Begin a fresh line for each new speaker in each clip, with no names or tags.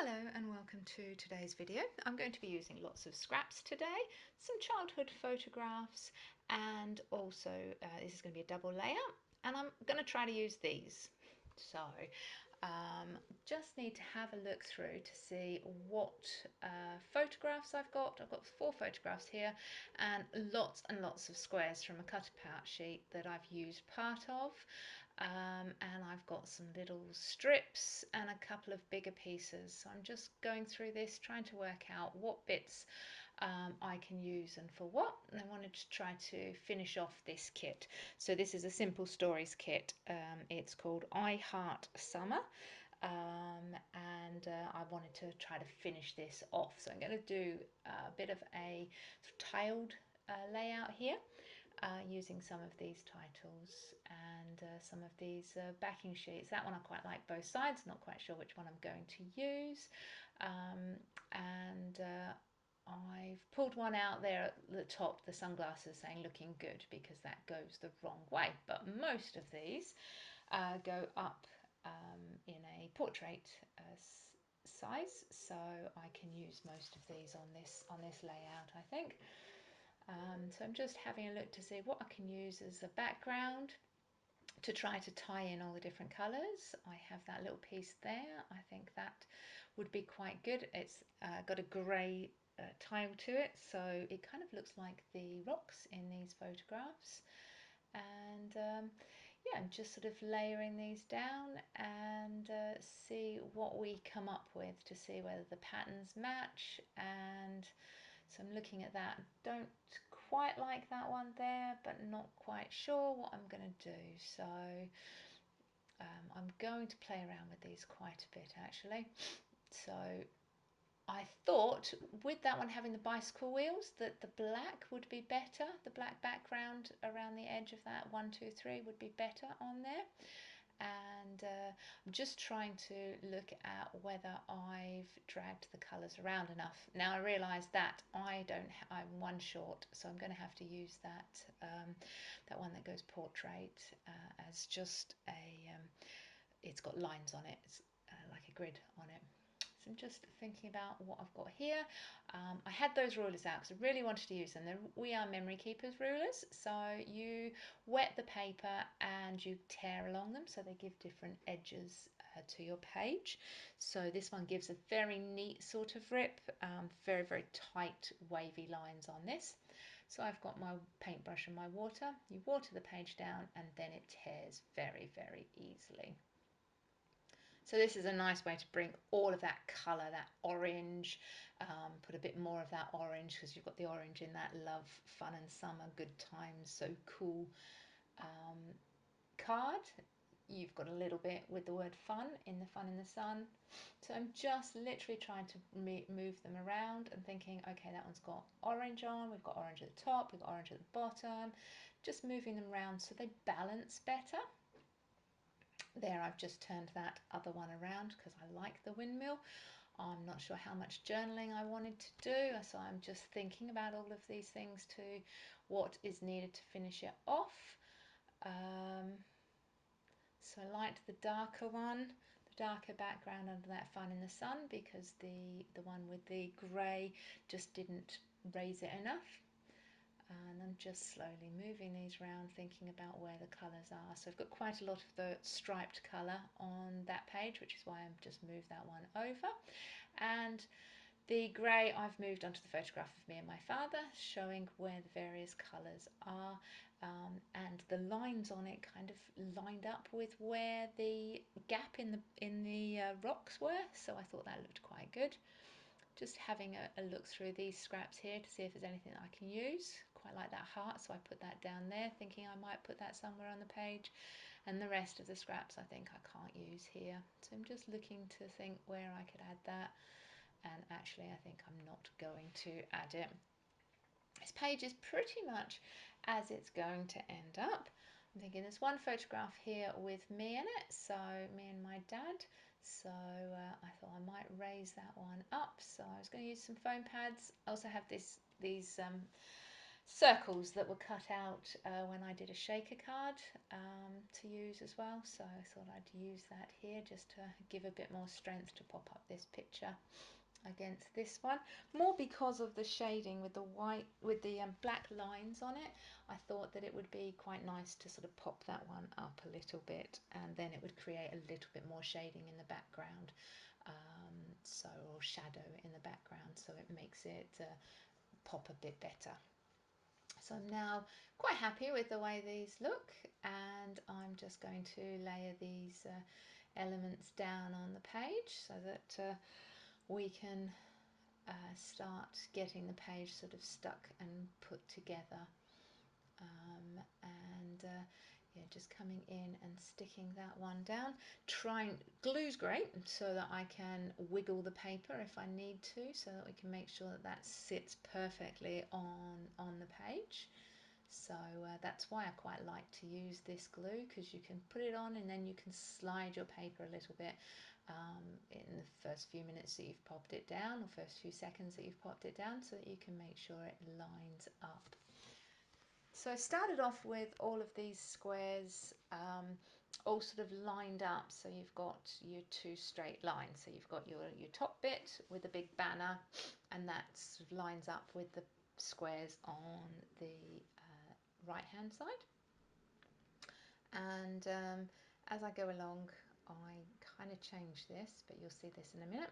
Hello and welcome to today's video. I'm going to be using lots of scraps today, some childhood photographs, and also this is going to be a double layout, and I'm going to try to use these. So just need to have a look through to see what photographs I've got. I've got 4 photographs here and lots of squares from a cut apart sheet that I've used part of, and I've got some little strips and a couple of bigger pieces. So I'm just going through this trying to work out what bits I can use and for what, and I wanted to try to finish off this kit. So this is a Simple Stories kit. It's called I Heart Summer, and I wanted to try to finish this off. So I'm going to do a bit of a sort of tiled layout here, using some of these titles and some of these backing sheets. That one I quite like both sides, not quite sure which one I'm going to use, and I've pulled one out there at the top, the sunglasses, saying looking good, because that goes the wrong way. But most of these go up in a portrait size, so I can use most of these on this layout, I think. So I'm just having a look to see what I can use as a background to try to tie in all the different colours. I have that little piece there. I think that would be quite good. It's got a grey tile to it, so it kind of looks like the rocks in these photographs. And yeah, I'm just sort of layering these down and see what we come up with, to see whether the patterns match. And so I'm looking at that. Don't quite like that one there, but not quite sure what I'm going to do. So I'm going to play around with these quite a bit, actually. So I thought with that one having the bicycle wheels that the black would be better. The black background around the edge of that 1, 2, 3 would be better on there. And I'm just trying to look at whether I've dragged the colours around enough. Now I realise that I'm one short, so I'm going to have to use that that one that goes portrait as just a it's got lines on it. It's like a grid on it. So I'm just thinking about what I've got here. I had those rulers out because I really wanted to use them. They're We Are Memory Keepers rulers. So you wet the paper and you tear along them, so they give different edges to your page. So this one gives a very neat sort of rip, very tight wavy lines on this. So I've got my paintbrush and my water. You water the page down and then it tears very easily. So this is a nice way to bring all of that colour, that orange, put a bit more of that orange, because you've got the orange in that love, fun and summer, good times, so cool card. You've got a little bit with the word fun in the sun. So I'm just literally trying to move them around and thinking, okay, that one's got orange on, we've got orange at the top, we've got orange at the bottom, just moving them around so they balance better. There, I've just turned that other one around because I like the windmill. I'm not sure how much journaling I wanted to do, so I'm just thinking about all of these things to what is needed to finish it off. So I liked the darker one, the darker background under that fun in the sun, because the one with the grey just didn't raise it enough. And I'm just slowly moving these around, thinking about where the colours are. So I've got quite a lot of the striped colour on that page, which is why I've just moved that one over. And the grey I've moved onto the photograph of me and my father, showing where the various colours are, and the lines on it kind of lined up with where the gap in the rocks were. So I thought that looked quite good. Just having a look through these scraps here to see if there's anything that I can use. Quite like that heart, so I put that down there, thinking I might put that somewhere on the page. And the rest of the scraps I think I can't use here. So I'm just looking to think where I could add that. And actually I think I'm not going to add it. This page is pretty much as it's going to end up. I'm thinking there's one photograph here with me in it, so me and my dad. So I thought I might raise that one up. So I was going to use some foam pads. I also have these circles that were cut out when I did a shaker card to use as well. So I thought I'd use that here just to give a bit more strength to pop up this picture against this one, more because of the shading with the white, with the black lines on it. I thought that it would be quite nice to sort of pop that one up a little bit, and then it would create a little bit more shading in the background, or shadow in the background, so it makes it pop a bit better. So I'm now quite happy with the way these look, and I'm just going to layer these elements down on the page so that we can start getting the page sort of stuck and put together. Yeah, just coming in and sticking that one down. Glue's great so that I can wiggle the paper if I need to, so that we can make sure that that sits perfectly on the page. So that's why I quite like to use this glue, because you can put it on and then you can slide your paper a little bit in the first few minutes that you've popped it down, or first few seconds that you've popped it down, so that you can make sure it lines up. So I started off with all of these squares all sort of lined up, so you've got your two straight lines. So you've got your top bit with the big banner, and that sort of lines up with the squares on the right hand side. And as I go along, I kind of change this, but you'll see this in a minute.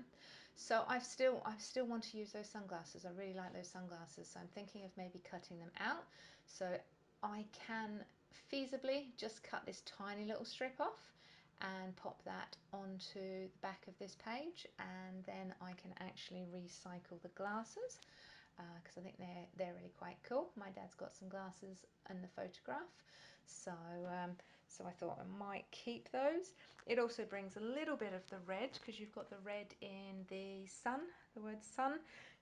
So I still want to use those sunglasses. I really like those sunglasses, so I'm thinking of maybe cutting them out. So I can feasibly just cut this tiny little strip off and pop that onto the back of this page, and then I can actually recycle the glasses, because I think they're really quite cool. My dad's got some glasses in the photograph, so so I thought I might keep those. It also brings a little bit of the red, because you've got the red in the sun, the word sun.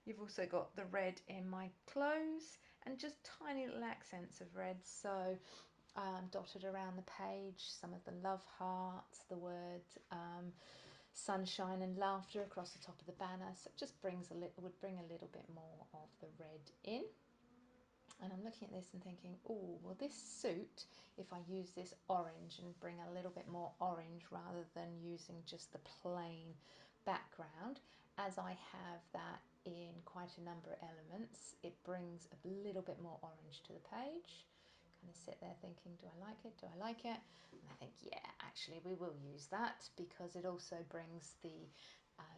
You've also got the red in my clothes, and just tiny little accents of red. So dotted around the page, some of the love hearts, the word sunshine and laughter across the top of the banner. So it just would bring a little bit more of the red in. And I'm looking at this and thinking, oh, well, this suit, if I use this orange and bring a little bit more orange rather than using just the plain background, as I have that in quite a number of elements, it brings a little bit more orange to the page. Kind of sit there thinking, do I like it? Do I like it? And I think, yeah, actually we will use that, because it also brings the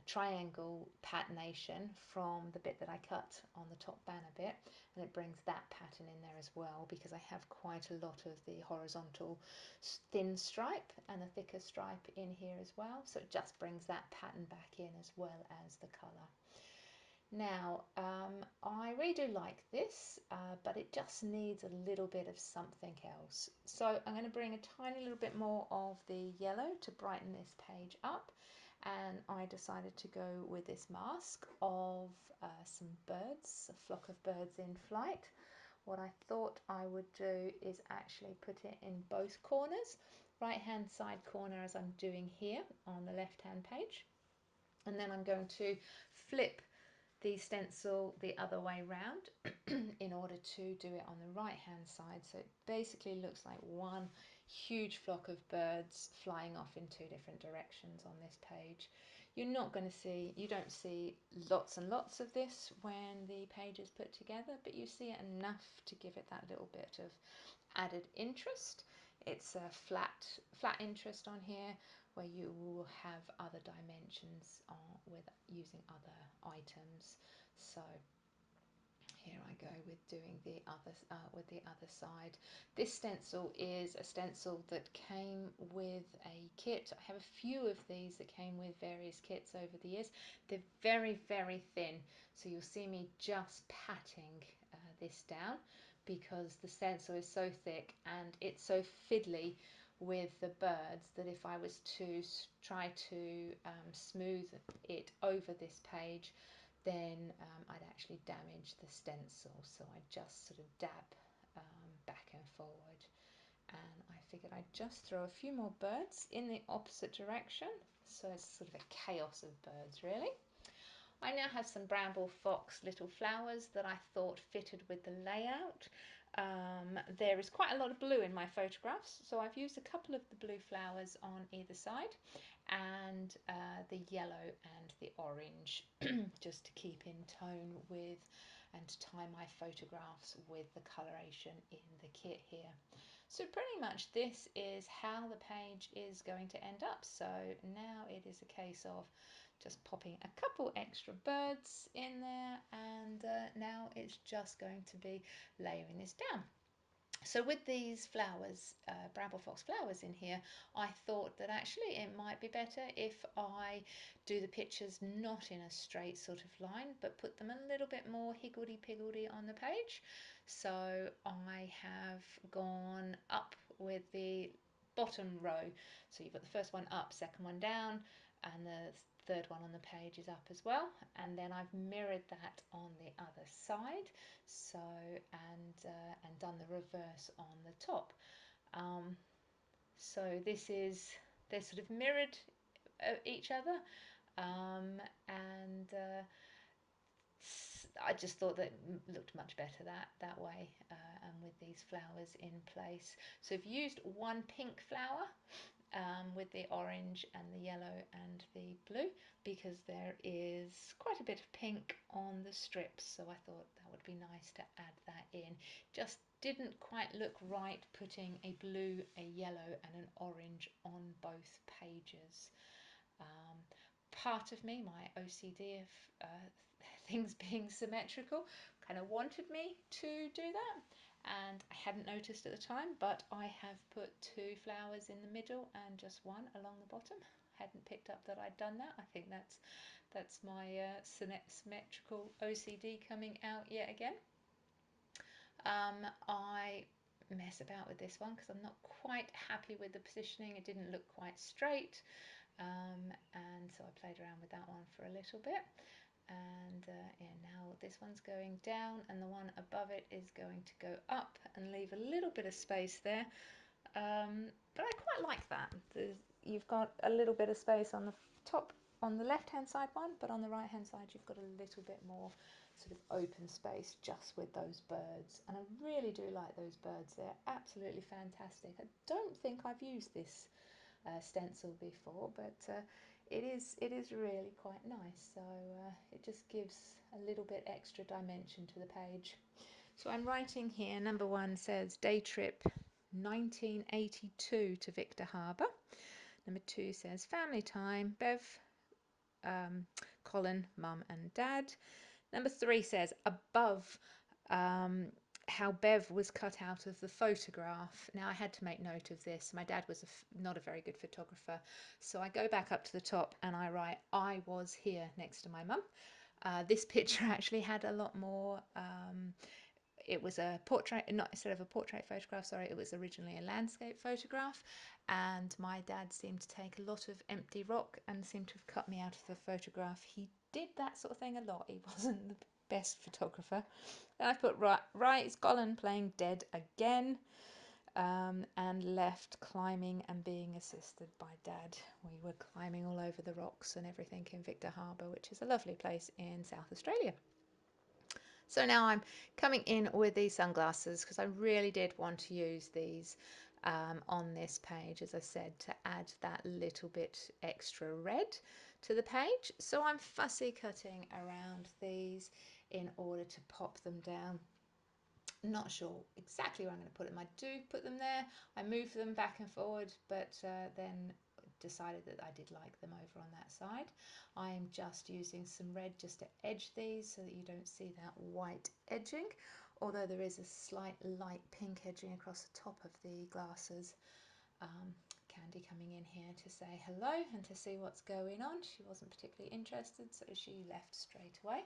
triangle patternation from the bit that I cut on the top banner bit, and it brings that pattern in there as well, because I have quite a lot of the horizontal thin stripe and the thicker stripe in here as well, so it just brings that pattern back in as well as the colour. Now, I really do like this, but it just needs a little bit of something else. So I'm going to bring a tiny little bit more of the yellow to brighten this page up. And I decided to go with this mask of some birds, a flock of birds in flight. What I thought I would do is actually put it in both corners, right hand side corner as I'm doing here on the left hand page. And then I'm going to flip the stencil the other way round in order to do it on the right hand side, so it basically looks like one huge flock of birds flying off in two different directions on this page. You're not going to see, you don't see lots and lots of this when the page is put together, but you see it enough to give it that little bit of added interest. It's a flat interest on here, where you will have other dimensions with using other items. So here I go with doing the other side. This stencil is a stencil that came with a kit. I have a few of these that came with various kits over the years. They're very, very thin, so you'll see me just patting this down, because the stencil is so thick and it's so fiddly with the birds that if I was to try to smooth it over this page, then I'd actually damage the stencil. So I just sort of dab back and forward, and I figured I'd just throw a few more birds in the opposite direction, so it's sort of a chaos of birds really. I now have some Bramble Fox little flowers that I thought fitted with the layout. There is quite a lot of blue in my photographs, so I've used a couple of the blue flowers on either side, and the yellow and the orange just to keep in tone with and to tie my photographs with the coloration in the kit here. So pretty much this is how the page is going to end up. So now it is a case of just popping a couple extra birds in there, and now it's just going to be layering this down. So with these flowers, Bramble Fox flowers in here, I thought that actually it might be better if I do the pictures not in a straight sort of line, but put them a little bit more higgledy-piggledy on the page. So I have gone up with the bottom row. So you've got the first one up, second one down, and the third one on the page is up as well. And then I've mirrored that on the other side. So and done the reverse on the top. So they're sort of mirrored each other, and I just thought that looked much better that way, and with these flowers in place. So I've used one pink flower with the orange and the yellow and the blue, because there is quite a bit of pink on the strips, so I thought that would be nice to add that in. Just didn't quite look right putting a blue, a yellow and an orange on both pages. Part of me, my OCD of things being symmetrical, kind of wanted me to do that, and I hadn't noticed at the time, but I have put two flowers in the middle and just one along the bottom. Hadn't picked up that I'd done that. I think that's my symmetrical OCD coming out yet again. I mess about with this one because I'm not quite happy with the positioning. It didn't look quite straight, and so I played around with that one for a little bit. And yeah, now this one's going down and the one above it is going to go up and leave a little bit of space there, but I quite like that. You've got a little bit of space on the top on the left hand side one, but on the right hand side you've got a little bit more sort of open space just with those birds, and I really do like those birds. They're absolutely fantastic. I don't think I've used this stencil before, but it is really quite nice. So it just gives a little bit extra dimension to the page. So I'm writing here, number 1 says day trip 1982 to Victor Harbour. Number 2 says family time, Bev, Colin, Mum and Dad. Number 3 says above how Bev was cut out of the photograph. Now I had to make note of this. My dad was not a very good photographer, so I go back up to the top and I write I was here next to my mum. This picture actually had a lot more it was a portrait, not instead of a portrait photograph, sorry, it was originally a landscape photograph, and my dad seemed to take a lot of empty rock and seemed to have cut me out of the photograph. He did that sort of thing a lot. He wasn't the best photographer. Then I put right is Colin playing dead again, and left climbing and being assisted by Dad. We were climbing all over the rocks and everything in Victor Harbour, which is a lovely place in South Australia. So now I'm coming in with these sunglasses because I really did want to use these on this page, as I said, to add that little bit extra red to the page. So I'm fussy cutting around these in order to pop them down. Not sure exactly where I'm going to put them. I do put them there. I move them back and forward, but then decided that I did like them over on that side. I'm just using some red just to edge these so that you don't see that white edging, although there is a slight light pink edging across the top of the glasses. Candy coming in here to say hello and to see what's going on. She wasn't particularly interested, so she left straight away.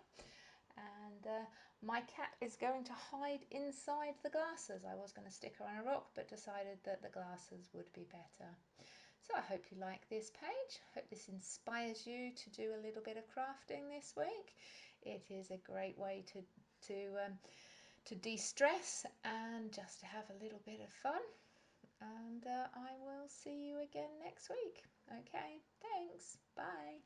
And my cat is going to hide inside the glasses. I was going to stick her on a rock, but decided that the glasses would be better. So I hope you like this page. I hope this inspires you to do a little bit of crafting this week. It is a great way to de-stress and just to have a little bit of fun. And I will see you again next week. Okay, thanks. Bye.